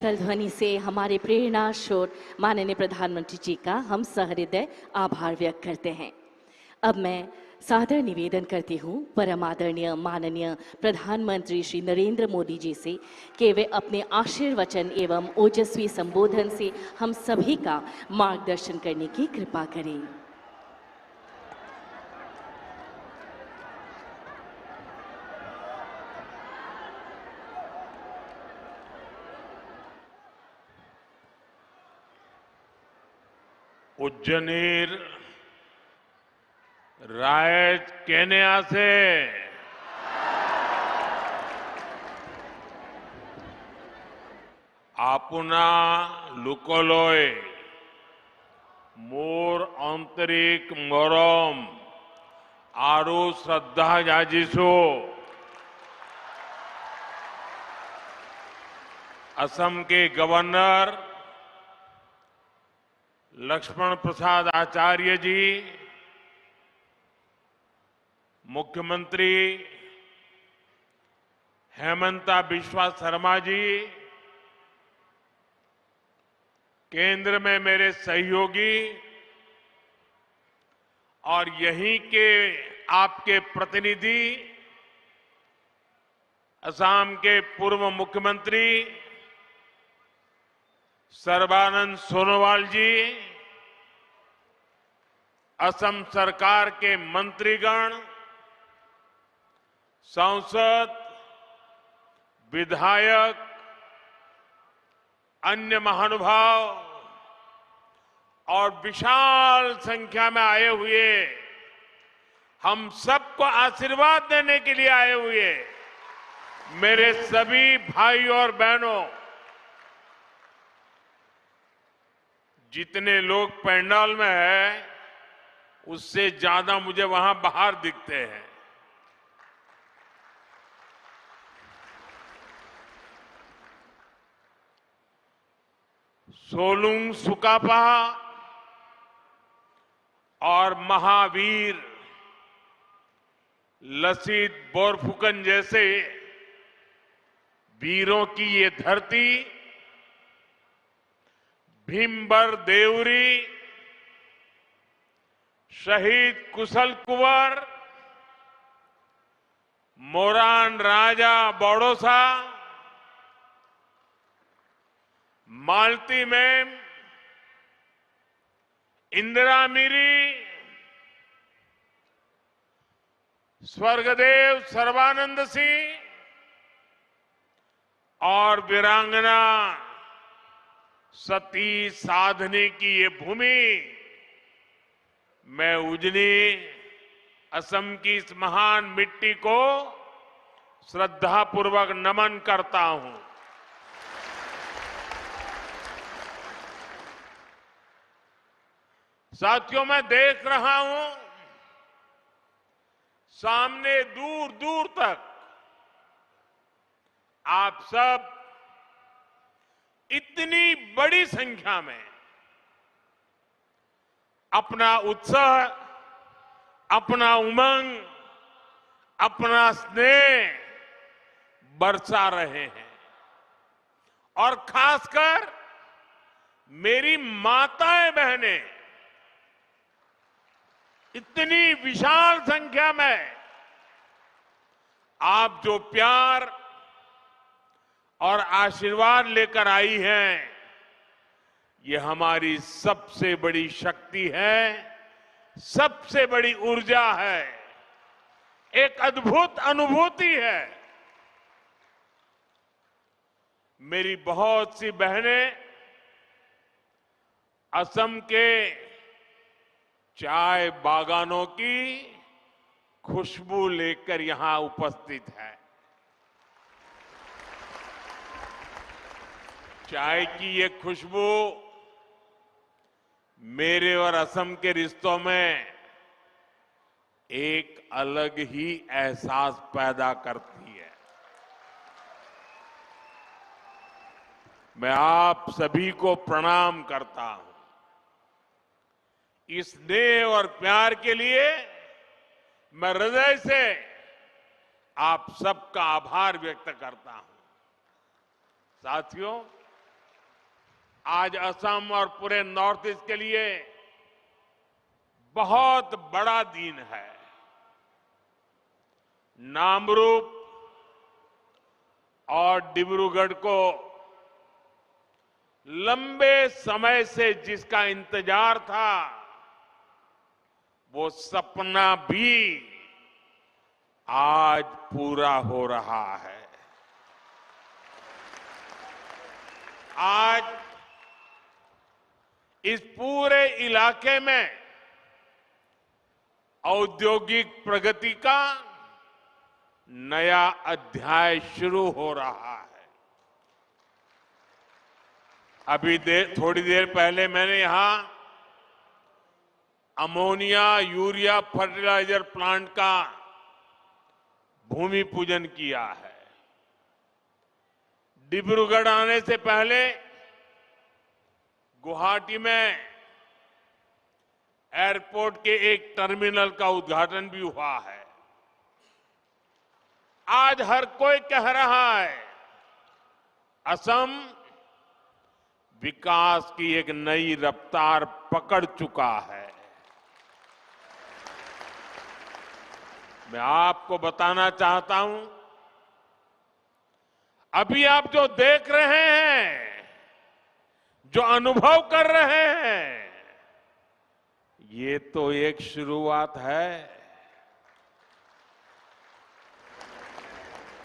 कल ध्वनि से हमारे प्रेरणा स्रोत माननीय प्रधानमंत्री जी का हम सहृदय आभार व्यक्त करते हैं। अब मैं सादर निवेदन करती हूँ परम आदरणीय माननीय प्रधानमंत्री श्री नरेंद्र मोदी जी से कि वे अपने आशीर्वचन एवं ओजस्वी संबोधन से हम सभी का मार्गदर्शन करने की कृपा करें। उज्जनीर रायज केन्या से आपुना लुकोलोय मोर आंतरिक मोरम आरु श्रद्धा जाजिसो असम के गवर्नर लक्ष्मण प्रसाद आचार्य जी, मुख्यमंत्री हेमंता बिस्वा शर्मा जी, केंद्र में मेरे सहयोगी और यहीं के आपके प्रतिनिधि असम के पूर्व मुख्यमंत्री सर्बानंद सोनोवाल जी, असम सरकार के मंत्रीगण, सांसद, विधायक, अन्य महानुभाव और विशाल संख्या में आए हुए हम सबको आशीर्वाद देने के लिए आए हुए मेरे सभी भाई और बहनों, जितने लोग पंडाल में हैं उससे ज्यादा मुझे वहां बाहर दिखते हैं। सोलुंग सुकापा और महावीर लसित बोरफुकन जैसे वीरों की ये धरती, भीमबर देवरी, शहीद कुशल कुंवर, मोरान राजा बड़ौसा, मालती मैम, इंदिरा मिरी, स्वर्गदेव सर्बानंद सिंह और वीरांगना सती साधनी की ये भूमि, मैं उजनी असम की इस महान मिट्टी को श्रद्धापूर्वक नमन करता हूं। साथियों, मैं देख रहा हूं सामने दूर दूर तक आप सब इतनी बड़ी संख्या में अपना उत्साह, अपना उमंग, अपना स्नेह बरसा रहे हैं और खासकर मेरी माताएं बहनें इतनी विशाल संख्या में आप जो प्यार और आशीर्वाद लेकर आई हैं, ये हमारी सबसे बड़ी शक्ति है, सबसे बड़ी ऊर्जा है, एक अद्भुत अनुभूति है। मेरी बहुत सी बहनें असम के चाय बागानों की खुशबू लेकर यहां उपस्थित है। चाय की ये खुशबू मेरे और असम के रिश्तों में एक अलग ही एहसास पैदा करती है। मैं आप सभी को प्रणाम करता हूं। इस स्नेह और प्यार के लिए मैं हृदय से आप सबका आभार व्यक्त करता हूं। साथियों, आज असम और पूरे नॉर्थ ईस्ट के लिए बहुत बड़ा दिन है। नामरूप और डिब्रूगढ़ को लंबे समय से जिसका इंतजार था, वो सपना भी आज पूरा हो रहा है। आज इस पूरे इलाके में औद्योगिक प्रगति का नया अध्याय शुरू हो रहा है। अभी थोड़ी देर पहले मैंने यहां अमोनिया यूरिया फर्टिलाइजर प्लांट का भूमि पूजन किया है। डिब्रूगढ़ आने से पहले गुवाहाटी में एयरपोर्ट के एक टर्मिनल का उद्घाटन भी हुआ है। आज हर कोई कह रहा है, असम विकास की एक नई रफ्तार पकड़ चुका है। मैं आपको बताना चाहता हूं, अभी आप जो देख रहे हैं, जो अनुभव कर रहे हैं, ये तो एक शुरुआत है।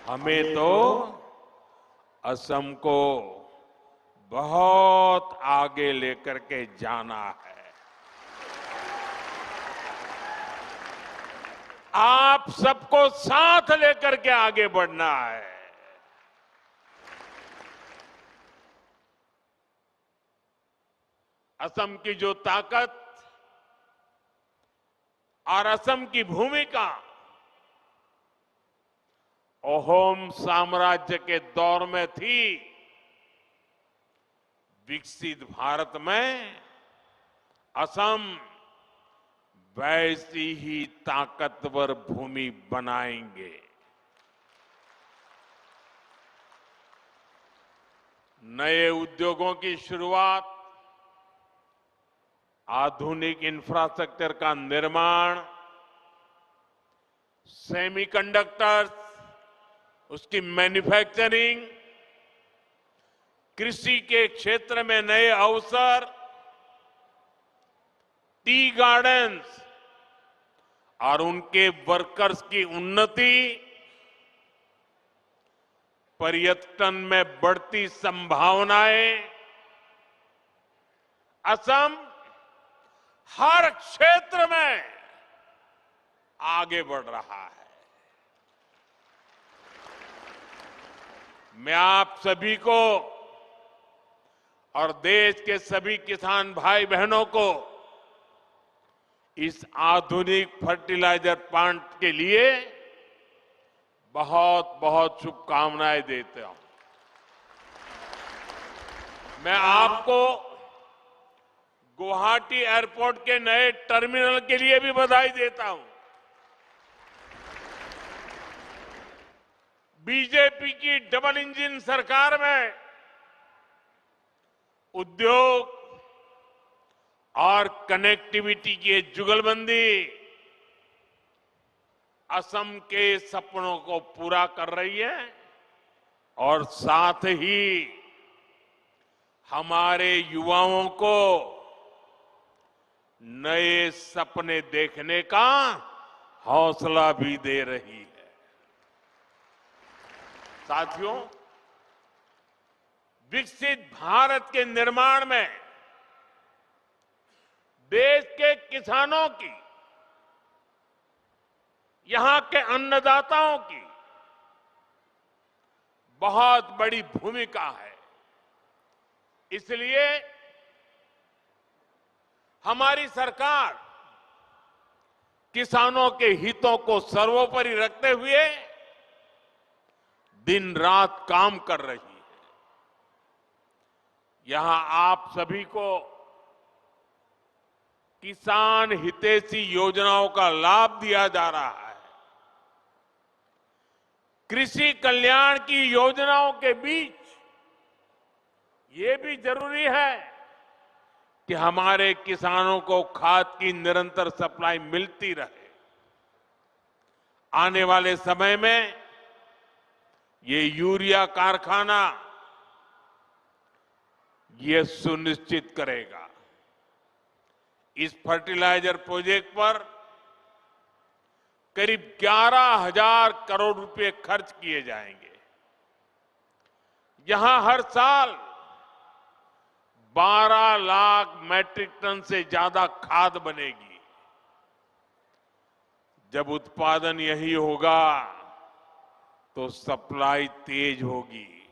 हमें तो असम को बहुत आगे लेकर के जाना है। आप सबको साथ लेकर के आगे बढ़ना है। असम की जो ताकत और असम की भूमिका अहोम साम्राज्य के दौर में थी, विकसित भारत में असम वैसी ही ताकतवर भूमि बनाएंगे। नए उद्योगों की शुरुआत, आधुनिक इंफ्रास्ट्रक्चर का निर्माण, सेमीकंडक्टर्स, उसकी मैन्युफैक्चरिंग, कृषि के क्षेत्र में नए अवसर, टी गार्डन्स और उनके वर्कर्स की उन्नति, पर्यटन में बढ़ती संभावनाएं, असम हर क्षेत्र में आगे बढ़ रहा है। मैं आप सभी को और देश के सभी किसान भाई बहनों को इस आधुनिक फर्टिलाइजर प्लांट के लिए बहुत बहुत शुभकामनाएं देता हूं। मैं आपको गुवाहाटी एयरपोर्ट के नए टर्मिनल के लिए भी बधाई देता हूं। बीजेपी की डबल इंजन सरकार में उद्योग और कनेक्टिविटी की जुगलबंदी असम के सपनों को पूरा कर रही है और साथ ही हमारे युवाओं को नए सपने देखने का हौसला भी दे रही है। साथियों, विकसित भारत के निर्माण में देश के किसानों की, यहां के अन्नदाताओं की बहुत बड़ी भूमिका है। इसलिए हमारी सरकार किसानों के हितों को सर्वोपरि रखते हुए दिन रात काम कर रही है। यहां आप सभी को किसान हितैषी योजनाओं का लाभ दिया जा रहा है। कृषि कल्याण की योजनाओं के बीच ये भी जरूरी है कि हमारे किसानों को खाद की निरंतर सप्लाई मिलती रहे। आने वाले समय में ये यूरिया कारखाना ये सुनिश्चित करेगा। इस फर्टिलाइजर प्रोजेक्ट पर करीब 11,000 करोड़ रुपए खर्च किए जाएंगे। यहां हर साल 12 लाख मैट्रिक टन से ज्यादा खाद बनेगी। जब उत्पादन यही होगा तो सप्लाई तेज होगी,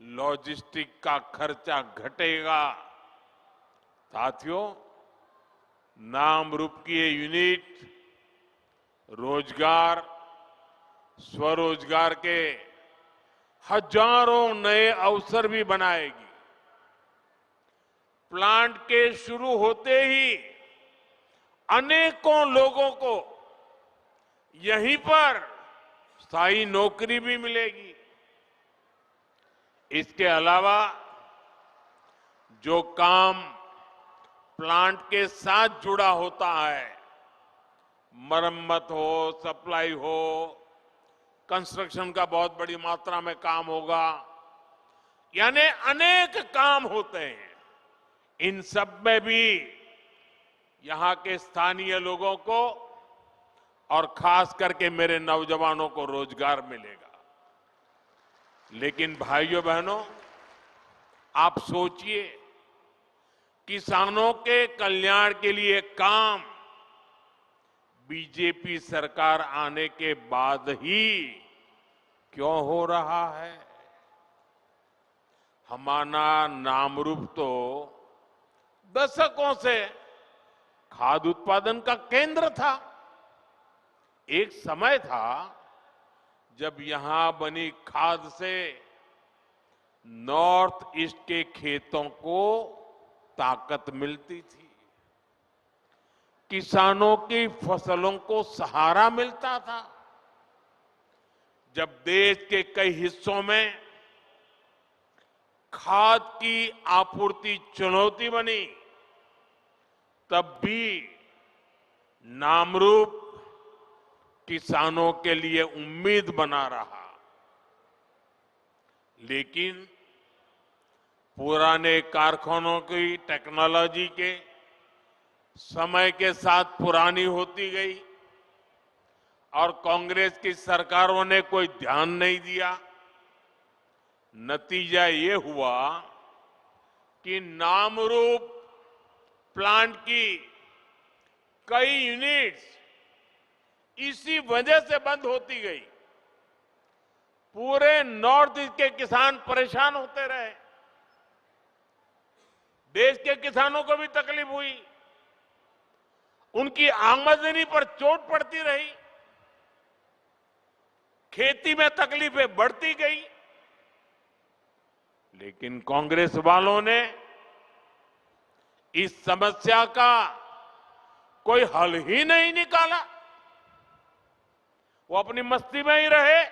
लॉजिस्टिक का खर्चा घटेगा। साथियों, नाम रूप की ये यूनिट रोजगार, स्वरोजगार के हजारों नए अवसर भी बनाएगी। प्लांट के शुरू होते ही अनेकों लोगों को यहीं पर स्थायी नौकरी भी मिलेगी। इसके अलावा जो काम प्लांट के साथ जुड़ा होता है, मरम्मत हो, सप्लाई हो, कंस्ट्रक्शन का बहुत बड़ी मात्रा में काम होगा, यानी अनेक काम होते हैं। इन सब में भी यहां के स्थानीय लोगों को और खास करके मेरे नौजवानों को रोजगार मिलेगा। लेकिन भाइयों बहनों, आप सोचिए, किसानों के कल्याण के लिए काम बीजेपी सरकार आने के बाद ही क्यों हो रहा है? हमारा नामरूप तो दशकों से खाद्य उत्पादन का केंद्र था। एक समय था जब यहां बनी खाद से नॉर्थ ईस्ट के खेतों को ताकत मिलती थी, किसानों की फसलों को सहारा मिलता था। जब देश के कई हिस्सों में खाद की आपूर्ति चुनौती बनी, तब भी नामरूप किसानों के लिए उम्मीद बना रहा। लेकिन पुराने कारखानों की टेक्नोलॉजी के समय के साथ पुरानी होती गई और कांग्रेस की सरकारों ने कोई ध्यान नहीं दिया। नतीजा ये हुआ कि नामरूप प्लांट की कई यूनिट्स इसी वजह से बंद होती गई। पूरे नॉर्थ ईस्ट के किसान परेशान होते रहे, देश के किसानों को भी तकलीफ हुई, उनकी आमदनी पर चोट पड़ती रही, खेती में तकलीफें बढ़ती गई। लेकिन कांग्रेस वालों ने इस समस्या का कोई हल ही नहीं निकाला। वो अपनी मस्ती में ही रहे।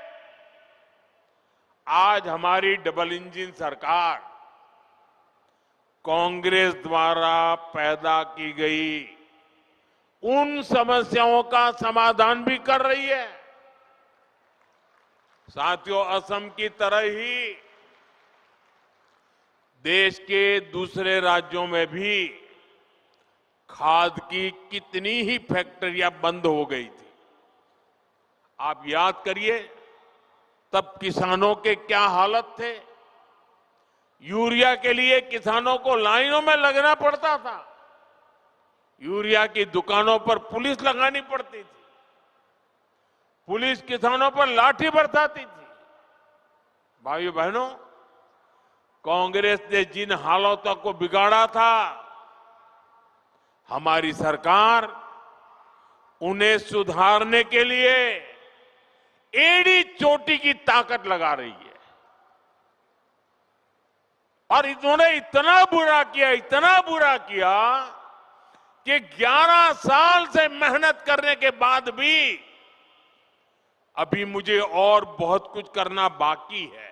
आज हमारी डबल इंजन सरकार कांग्रेस द्वारा पैदा की गई उन समस्याओं का समाधान भी कर रही है। साथियों, असम की तरह ही देश के दूसरे राज्यों में भी खाद की कितनी ही फैक्ट्रियां बंद हो गई थी। आप याद करिए, तब किसानों के क्या हालत थे। यूरिया के लिए किसानों को लाइनों में लगना पड़ता था, यूरिया की दुकानों पर पुलिस लगानी पड़ती थी, पुलिस किसानों पर लाठी बरसाती थी। भाइयों बहनों, कांग्रेस ने जिन हालातों को बिगाड़ा था, हमारी सरकार उन्हें सुधारने के लिए एड़ी चोटी की ताकत लगा रही है। और इन्होंने इतना बुरा किया कि 11 साल से मेहनत करने के बाद भी अभी मुझे और बहुत कुछ करना बाकी है।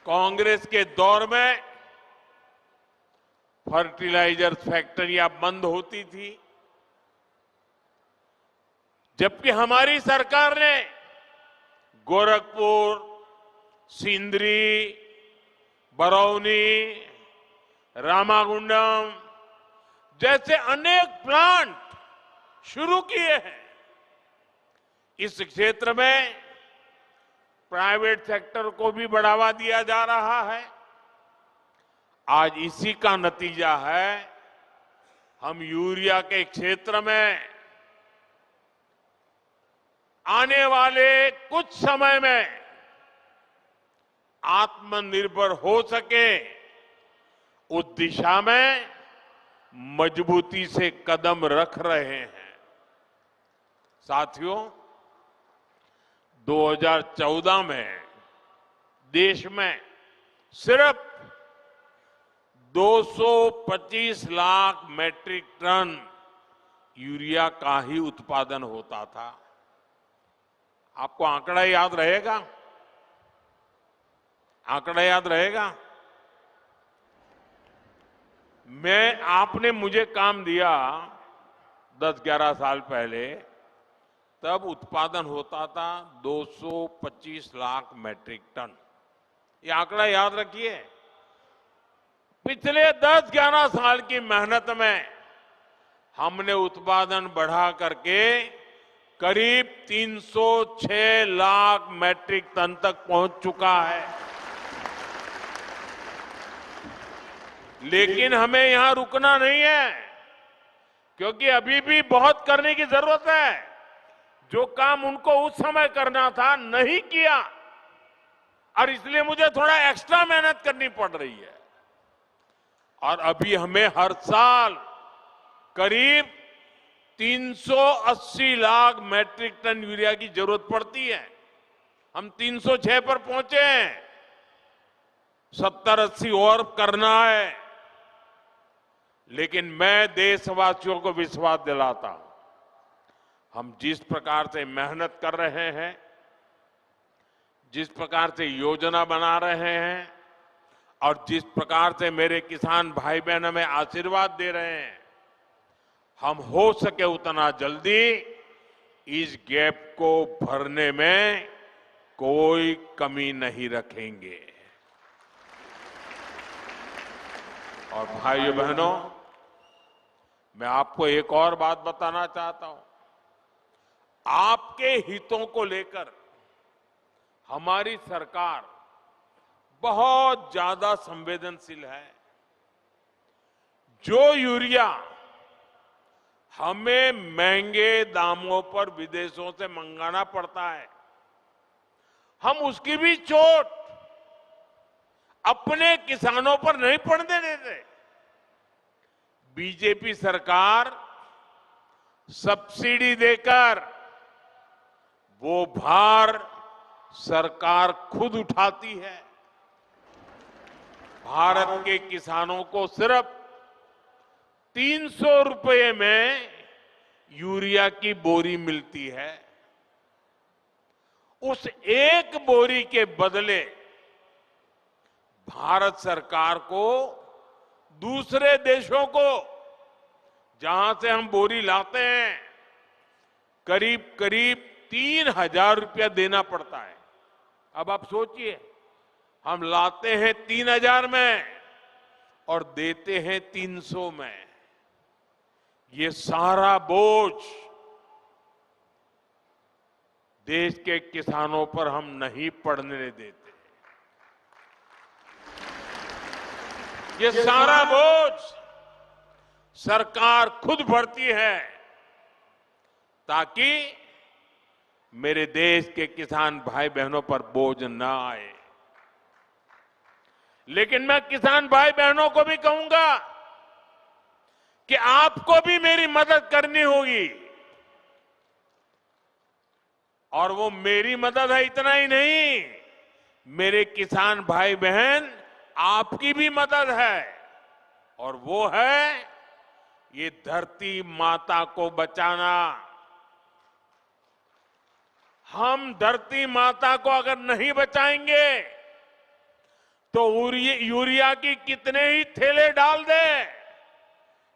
कांग्रेस के दौर में फर्टिलाइजर फैक्ट्रियां बंद होती थी, जबकि हमारी सरकार ने गोरखपुर, सिंदरी, बरौनी, रामागुंडम जैसे अनेक प्लांट शुरू किए हैं। इस क्षेत्र में प्राइवेट सेक्टर को भी बढ़ावा दिया जा रहा है। आज इसी का नतीजा है, हम यूरिया के क्षेत्र में आने वाले कुछ समय में आत्मनिर्भर हो सके, उस दिशा में मजबूती से कदम रख रहे हैं। साथियों, 2014 में देश में सिर्फ 225 लाख मैट्रिक टन यूरिया का ही उत्पादन होता था। आपको आंकड़ा याद रहेगा? आंकड़ा याद रहेगा? आपने मुझे काम दिया 10-11 साल पहले, तब उत्पादन होता था 225 लाख मैट्रिक टन। ये आंकड़ा याद रखिए। पिछले 10-11 साल की मेहनत में हमने उत्पादन बढ़ा करके करीब 306 लाख मैट्रिक टन तक पहुंच चुका है। लेकिन हमें यहां रुकना नहीं है, क्योंकि अभी भी बहुत करने की जरूरत है। जो काम उनको उस समय करना था, नहीं किया, और इसलिए मुझे थोड़ा एक्स्ट्रा मेहनत करनी पड़ रही है। और अभी हमें हर साल करीब 380 लाख मैट्रिक टन यूरिया की जरूरत पड़ती है। हम 306 पर पहुंचे हैं, 70-80 और करना है। लेकिन मैं देशवासियों को विश्वास दिलाता हूं, हम जिस प्रकार से मेहनत कर रहे हैं, जिस प्रकार से योजना बना रहे हैं, और जिस प्रकार से मेरे किसान भाई बहन हमें आशीर्वाद दे रहे हैं, हम हो सके उतना जल्दी इस गैप को भरने में कोई कमी नहीं रखेंगे। और भाइयों बहनों, मैं आपको एक और बात बताना चाहता हूं। आपके हितों को लेकर हमारी सरकार बहुत ज्यादा संवेदनशील है। जो यूरिया हमें महंगे दामों पर विदेशों से मंगाना पड़ता है, हम उसकी भी चोट अपने किसानों पर नहीं पड़ने देते। बीजेपी सरकार सब्सिडी देकर वो भार सरकार खुद उठाती है। भारत के किसानों को सिर्फ 300 रुपए में यूरिया की बोरी मिलती है। उस एक बोरी के बदले भारत सरकार को दूसरे देशों को, जहां से हम बोरी लाते हैं, करीब करीब 3,000 रुपया देना पड़ता है। अब आप सोचिए, हम लाते हैं 3,000 में और देते हैं 300 में। ये सारा बोझ देश के किसानों पर हम नहीं पड़ने देते। ये सारा बोझ सरकार खुद भरती है, ताकि मेरे देश के किसान भाई बहनों पर बोझ न आए। लेकिन मैं किसान भाई बहनों को भी कहूंगा कि आपको भी मेरी मदद करनी होगी। और वो मेरी मदद है इतना ही नहीं, मेरे किसान भाई बहन आपकी भी मदद है। और वो है ये धरती माता को बचाना। हम धरती माता को अगर नहीं बचाएंगे तो यूरिया की कितने ही थैले डाल दे,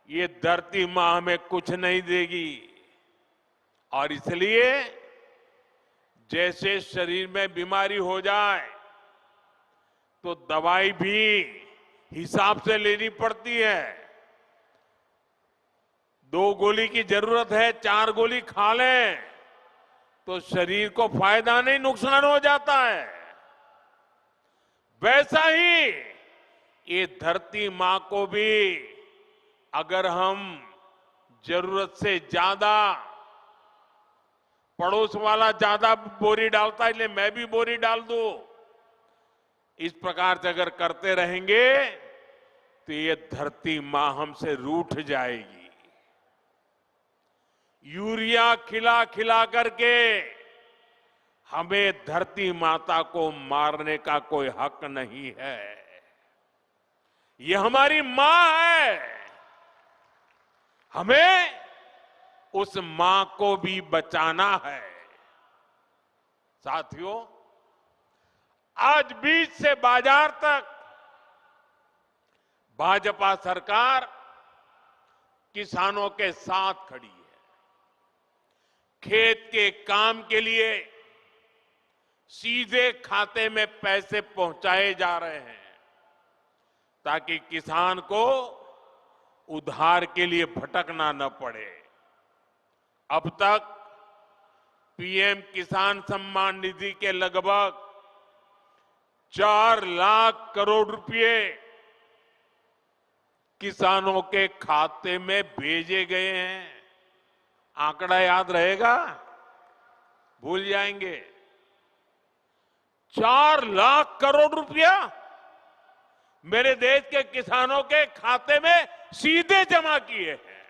ये धरती मां हमें कुछ नहीं देगी। और इसलिए जैसे शरीर में बीमारी हो जाए तो दवाई भी हिसाब से लेनी पड़ती है। 2 गोली की जरूरत है, 4 गोली खा लें तो शरीर को फायदा नहीं, नुकसान हो जाता है। वैसा ही ये धरती मां को भी अगर हम जरूरत से ज्यादा, पड़ोस वाला ज्यादा बोरी डालता है इसलिए मैं भी बोरी डाल दूं, इस प्रकार से अगर करते रहेंगे तो ये धरती मां हमसे रूठ जाएगी। यूरिया खिला खिला करके हमें धरती माता को मारने का कोई हक नहीं है। ये हमारी मां है, हमें उस मां को भी बचाना है। साथियों, आज बीज से बाजार तक भाजपा सरकार किसानों के साथ खड़ी है। खेत के काम के लिए सीधे खाते में पैसे पहुंचाए जा रहे हैं ताकि किसान को उधार के लिए भटकना न पड़े। अब तक पीएम किसान सम्मान निधि के लगभग 4 लाख करोड़ रुपए किसानों के खाते में भेजे गए हैं। आंकड़ा याद रहेगा? भूल जाएंगे? 4 लाख करोड़ रुपया मेरे देश के किसानों के खाते में सीधे जमा किए हैं।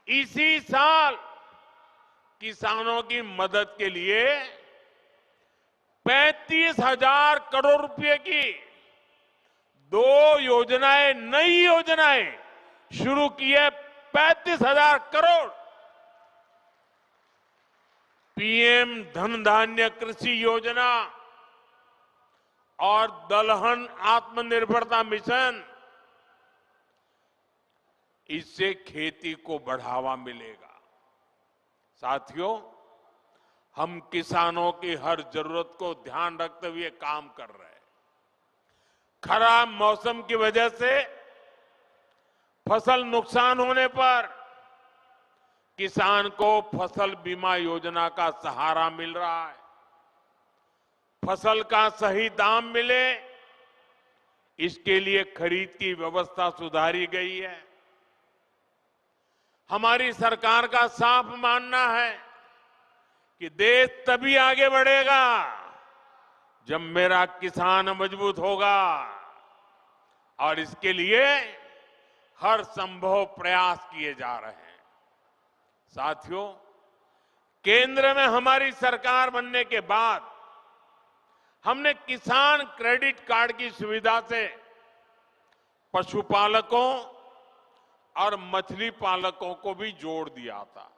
इसी साल किसानों की मदद के लिए 35,000 करोड़ रुपए की 2 योजनाएं, नई योजनाएं शुरू की है। 35,000 करोड़। पीएम धन धान्य कृषि योजना और दलहन आत्मनिर्भरता मिशन, इससे खेती को बढ़ावा मिलेगा। साथियों, हम किसानों की हर जरूरत को ध्यान रखते हुए काम कर रहे हैं। खराब मौसम की वजह से फसल नुकसान होने पर किसान को फसल बीमा योजना का सहारा मिल रहा है। फसल का सही दाम मिले, इसके लिए खरीद की व्यवस्था सुधारी गई है। हमारी सरकार का साफ मानना है कि देश तभी आगे बढ़ेगा जब मेरा किसान मजबूत होगा, और इसके लिए हर संभव प्रयास किए जा रहे हैं। साथियों, केंद्र में हमारी सरकार बनने के बाद हमने किसान क्रेडिट कार्ड की सुविधा से पशुपालकों और मछली पालकों को भी जोड़ दिया था।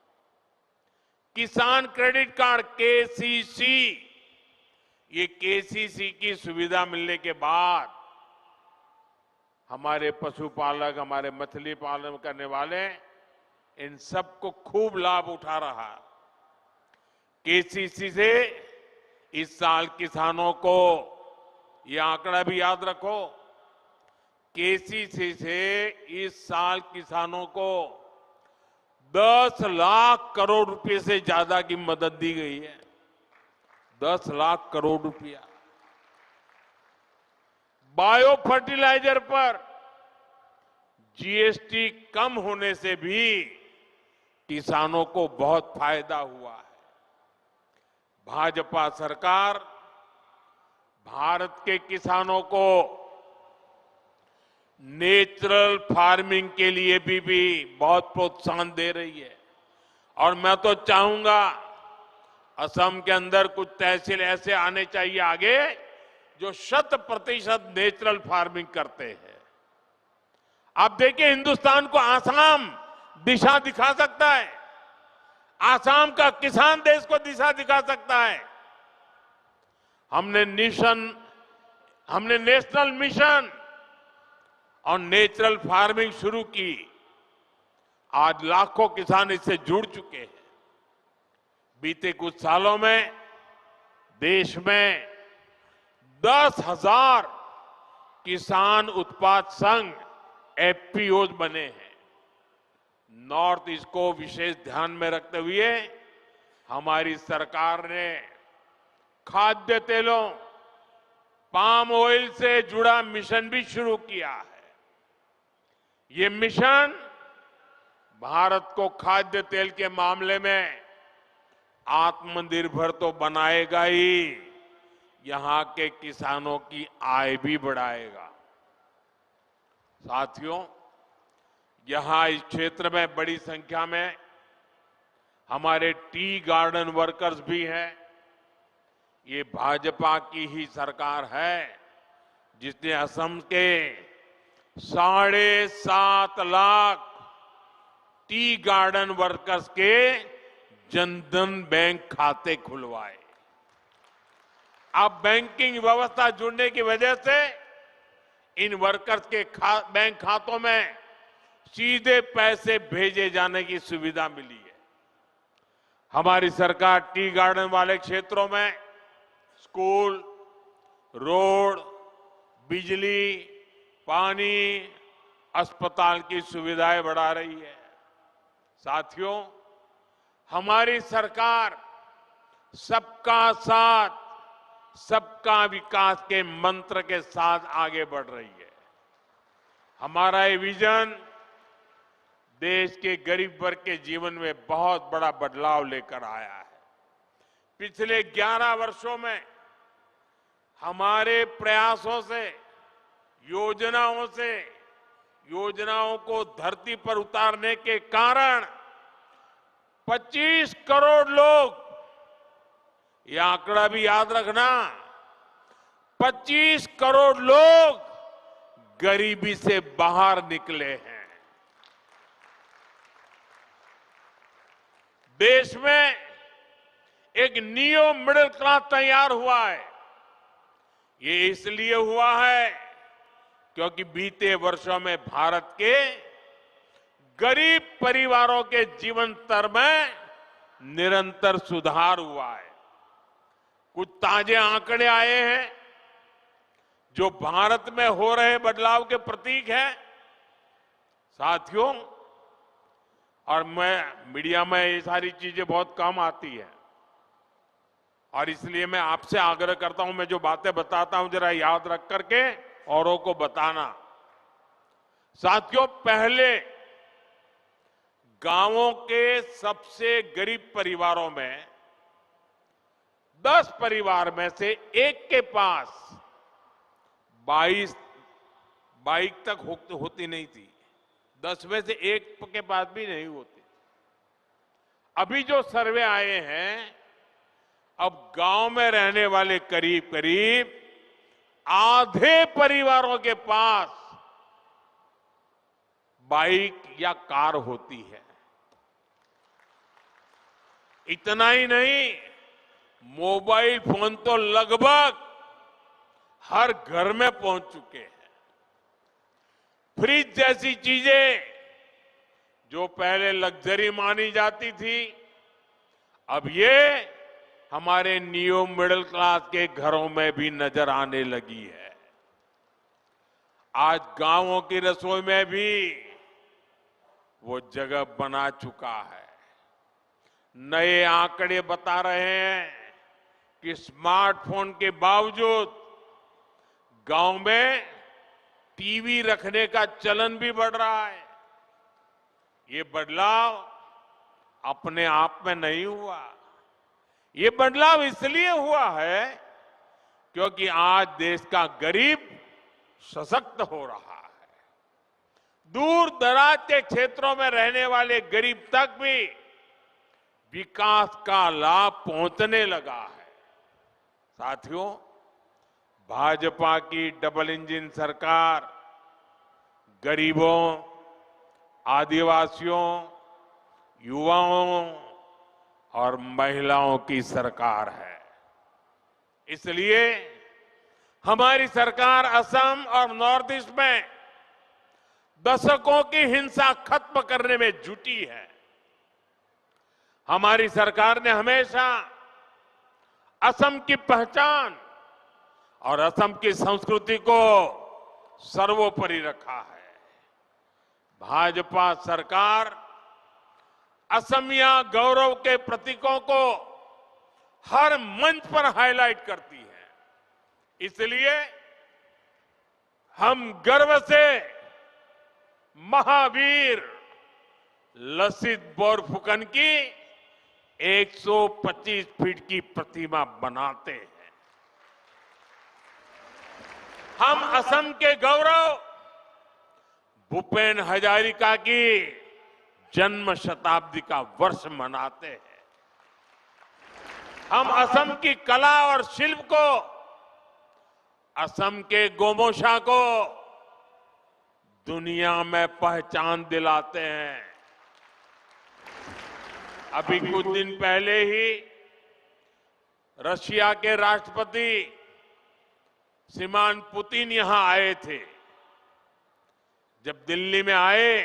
किसान क्रेडिट कार्ड केसीसी, ये केसीसी की सुविधा मिलने के बाद हमारे पशुपालक, हमारे मछली पालन करने वाले, इन सबको खूब लाभ उठा रहा। केसीसी से इस साल किसानों को, ये आंकड़ा भी याद रखो, केसीसी से इस साल किसानों को 10 लाख करोड़ रुपए से ज्यादा की मदद दी गई है। 10 लाख करोड़ रुपया। बायो फर्टिलाइजर पर जीएसटी कम होने से भी किसानों को बहुत फायदा हुआ है। भाजपा सरकार भारत के किसानों को नेचुरल फार्मिंग के लिए भी बहुत प्रोत्साहन दे रही है। और मैं तो चाहूंगा असम के अंदर कुछ तहसील ऐसे आने चाहिए आगे जो 100% नेचुरल फार्मिंग करते हैं। आप देखिए, हिंदुस्तान को आसाम दिशा दिखा सकता है। आसाम का किसान देश को दिशा दिखा सकता है। हमने नेशनल मिशन और नेचुरल फार्मिंग शुरू की। आज लाखों किसान इससे जुड़ चुके हैं। बीते कुछ सालों में देश में 10,000 किसान उत्पाद संघ एफपीओज बने हैं। नॉर्थ ईस्ट को विशेष ध्यान में रखते हुए हमारी सरकार ने खाद्य तेलों, पाम ऑयल से जुड़ा मिशन भी शुरू किया है। ये मिशन भारत को खाद्य तेल के मामले में आत्मनिर्भर तो बनाएगा ही, यहां के किसानों की आय भी बढ़ाएगा। साथियों, यहां इस क्षेत्र में बड़ी संख्या में हमारे टी गार्डन वर्कर्स भी हैं। ये भाजपा की ही सरकार है जिसने असम के 7.5 लाख टी गार्डन वर्कर्स के जनधन बैंक खाते खुलवाए। अब बैंकिंग व्यवस्था जुड़ने की वजह से इन वर्कर्स के बैंक खातों में सीधे पैसे भेजे जाने की सुविधा मिली है। हमारी सरकार टी गार्डन वाले क्षेत्रों में स्कूल, रोड, बिजली, पानी, अस्पताल की सुविधाएं बढ़ा रही है। साथियों, हमारी सरकार सबका साथ, सबका विकास के मंत्र के साथ आगे बढ़ रही है। हमारा ये विजन देश के गरीब वर्ग के जीवन में बहुत बड़ा बदलाव लेकर आया है। पिछले 11 वर्षों में हमारे प्रयासों से, योजनाओं को धरती पर उतारने के कारण 25 करोड़ लोग, ये आंकड़ा भी याद रखना, 25 करोड़ लोग गरीबी से बाहर निकले हैं। देश में एक न्यू मिडिल क्लास तैयार हुआ है। ये इसलिए हुआ है क्योंकि बीते वर्षों में भारत के गरीब परिवारों के जीवन स्तर में निरंतर सुधार हुआ है। कुछ ताजे आंकड़े आए हैं जो भारत में हो रहे बदलाव के प्रतीक हैं। साथियों, और मीडिया में ये सारी चीजें बहुत कम आती है और इसलिए मैं आपसे आग्रह करता हूं, मैं जो बातें बताता हूं जरा याद रख करके औरों को बताना। साथियों, पहले गांवों के सबसे गरीब परिवारों में 10 परिवार में से एक के पास 22 बाइक तक होती नहीं थी। 10 में से एक के पास भी नहीं होती। अभी जो सर्वे आए हैं, अब गांव में रहने वाले करीब करीब आधे परिवारों के पास बाइक या कार होती है। इतना ही नहीं, मोबाइल फोन तो लगभग हर घर में पहुंच चुके हैं। फ्रिज जैसी चीजें जो पहले लग्जरी मानी जाती थी, अब ये हमारे न्यू मिडिल क्लास के घरों में भी नजर आने लगी है। आज गांवों की रसोई में भी वो जगह बना चुका है। नए आंकड़े बता रहे हैं कि स्मार्टफोन के बावजूद गांव में टीवी रखने का चलन भी बढ़ रहा है। ये बदलाव अपने आप में नहीं हुआ। ये बदलाव इसलिए हुआ है क्योंकि आज देश का गरीब सशक्त हो रहा है। दूर दराज के क्षेत्रों में रहने वाले गरीब तक भी विकास का लाभ पहुंचने लगा है। साथियों, भाजपा की डबल इंजन सरकार गरीबों, आदिवासियों, युवाओं और महिलाओं की सरकार है। इसलिए हमारी सरकार असम और नॉर्थ ईस्ट में दशकों की हिंसा खत्म करने में जुटी है। हमारी सरकार ने हमेशा असम की पहचान और असम की संस्कृति को सर्वोपरि रखा है। भाजपा सरकार असमिया गौरव के प्रतीकों को हर मंच पर हाईलाइट करती है। इसलिए हम गर्व से महावीर लसित बोरफुकन की 125 फीट की प्रतिमा बनाते हैं। हम असम के गौरव भूपेन हजारिका की जन्म शताब्दी का वर्ष मनाते हैं। हम असम की कला और शिल्प को, असम के गोमोशा को दुनिया में पहचान दिलाते हैं। अभी कुछ दिन पहले ही रशिया के राष्ट्रपति श्रीमान पुतिन यहां आए थे। जब दिल्ली में आए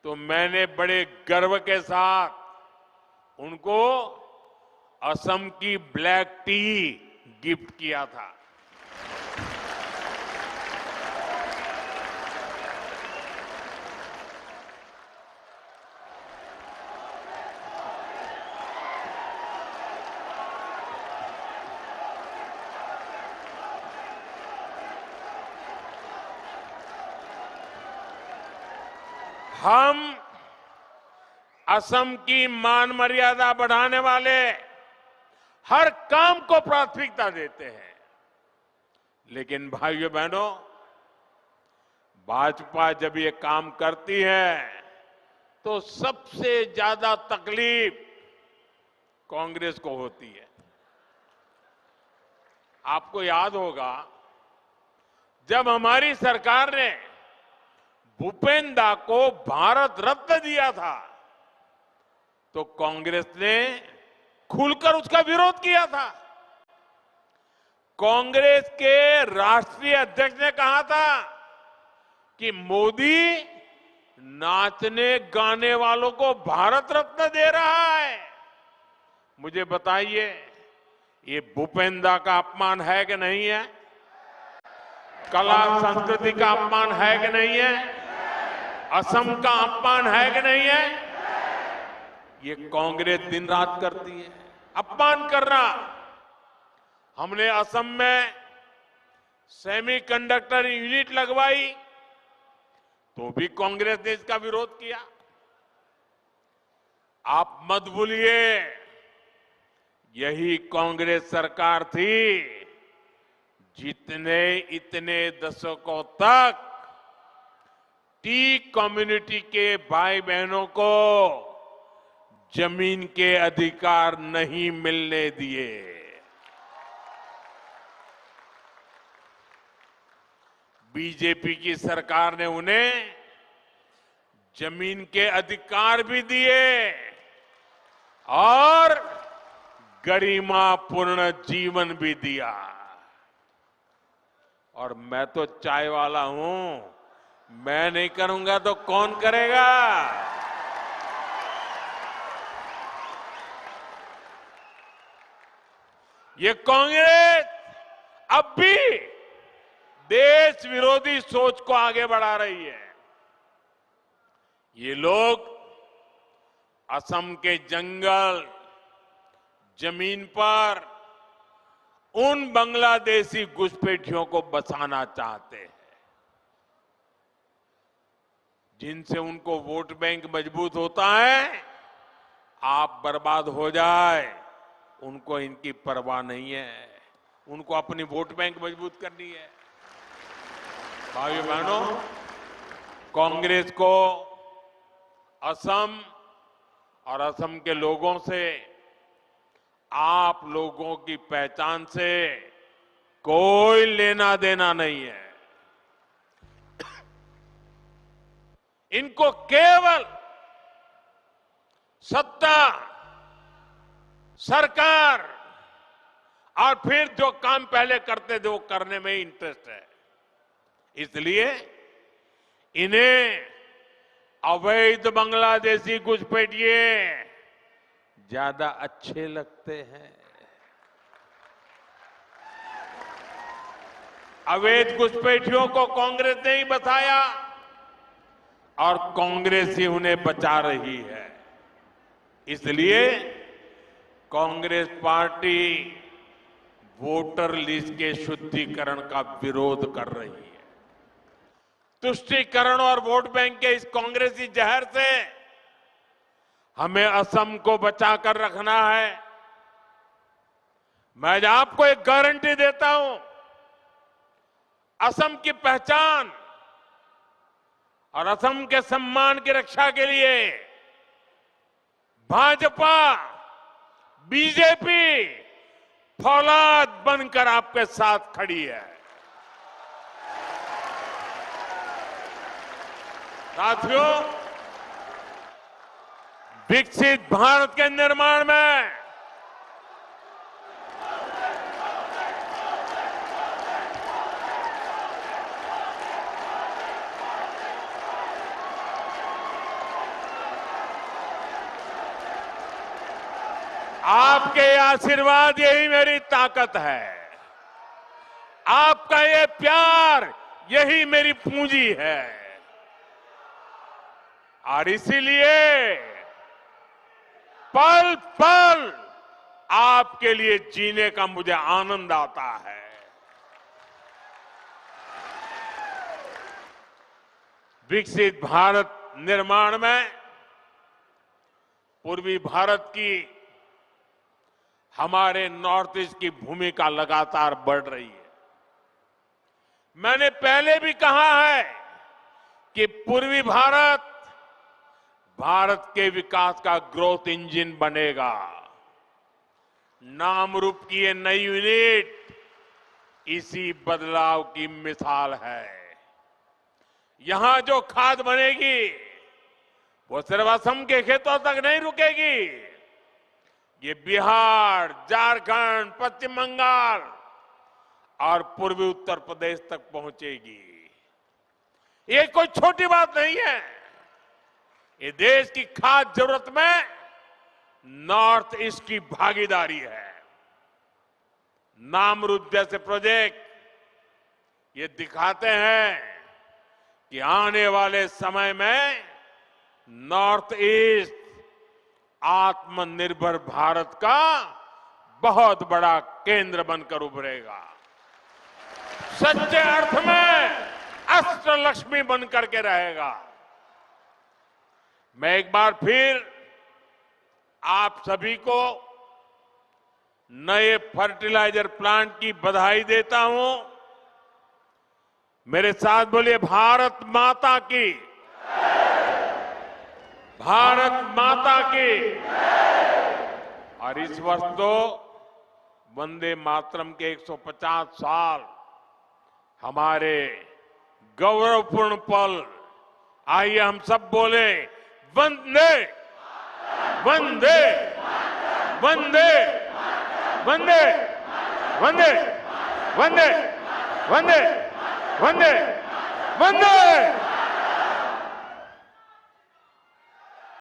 तो मैंने बड़े गर्व के साथ उनको असम की ब्लैक टी गिफ्ट किया था। हम असम की मान मर्यादा बढ़ाने वाले हर काम को प्राथमिकता देते हैं। लेकिन भाइयों बहनों, भाजपा जब ये काम करती है तो सबसे ज्यादा तकलीफ कांग्रेस को होती है। आपको याद होगा जब हमारी सरकार ने भूपेन दा को भारत रत्न दिया था तो कांग्रेस ने खुलकर उसका विरोध किया था। कांग्रेस के राष्ट्रीय अध्यक्ष ने कहा था कि मोदी नाचने गाने वालों को भारत रत्न दे रहा है। मुझे बताइए, ये भूपेन दा का अपमान है कि नहीं है? कला संस्कृति का अपमान है कि नहीं है? असम का अपमान है कि नहीं है? ये कांग्रेस दिन रात करती है अपमान करना। हमने असम में सेमीकंडक्टर यूनिट लगवाई तो भी कांग्रेस ने इसका विरोध किया। आप मत भूलिए, यही कांग्रेस सरकार थी जितने इतने दशकों तक टी कम्युनिटी के भाई बहनों को जमीन के अधिकार नहीं मिलने दिए। बीजेपी की सरकार ने उन्हें जमीन के अधिकार भी दिए और गरिमापूर्ण जीवन भी दिया। और मैं तो चाय वाला हूं, मैं नहीं करूंगा तो कौन करेगा? ये कांग्रेस अब भी देश विरोधी सोच को आगे बढ़ा रही है। ये लोग असम के जंगल, जमीन पर उन बांग्लादेशी घुसपैठियों को बसाना चाहते हैं जिनसे उनको वोट बैंक मजबूत होता है। आप बर्बाद हो जाए उनको इनकी परवाह नहीं है, उनको अपनी वोट बैंक मजबूत करनी है। भाइयों बहनों, कांग्रेस को असम और असम के लोगों से, आप लोगों की पहचान से कोई लेना देना नहीं है। इनको केवल सत्ता, सरकार और फिर जो काम पहले करते थे वो करने में इंटरेस्ट है। इसलिए इन्हें अवैध बांग्लादेशी घुसपैठिए ज्यादा अच्छे लगते हैं। अवैध घुसपैठियों को कांग्रेस ने ही बचाया और कांग्रेस ही उन्हें बचा रही है। इसलिए कांग्रेस पार्टी वोटर लिस्ट के शुद्धिकरण का विरोध कर रही है। तुष्टीकरण और वोट बैंक के इस कांग्रेसी जहर से हमें असम को बचाकर रखना है। मैं आपको एक गारंटी देता हूं, असम की पहचान और असम के सम्मान की रक्षा के लिए भाजपा, बीजेपी फौलाद बनकर आपके साथ खड़ी है। साथियों, विकसित भारत के निर्माण में आपके आशीर्वाद यही मेरी ताकत है। आपका ये प्यार यही मेरी पूंजी है। और इसीलिए पल पल आपके लिए जीने का मुझे आनंद आता है। विकसित भारत निर्माण में पूर्वी भारत की हमारे नॉर्थ ईस्ट की भूमिका लगातार बढ़ रही है। मैंने पहले भी कहा है कि पूर्वी भारत भारत के विकास का ग्रोथ इंजन बनेगा। नाम रूप की ये नई यूनिट इसी बदलाव की मिसाल है। यहां जो खाद बनेगी वो सिर्फ असम के खेतों तक नहीं रुकेगी, ये बिहार, झारखंड, पश्चिम बंगाल और पूर्वी उत्तर प्रदेश तक पहुंचेगी। ये कोई छोटी बात नहीं है। ये देश की खास जरूरत में नॉर्थ ईस्ट की भागीदारी है। नामरूप जैसे प्रोजेक्ट ये दिखाते हैं कि आने वाले समय में नॉर्थ ईस्ट आत्मनिर्भर भारत का बहुत बड़ा केंद्र बनकर उभरेगा। सच्चे अर्थ में अष्टलक्ष्मी बनकर के रहेगा। मैं एक बार फिर आप सभी को नए फर्टिलाइजर प्लांट की बधाई देता हूं। मेरे साथ बोलिए, भारत माता की, भारत माता की। और इस वर्ष तो वंदे मातरम के 150 साल, हमारे गौरवपूर्ण पल। आइए हम सब बोले, वंदे वंदे वंदे वंदे वंदे वंदे वंदे वंदे वंदे।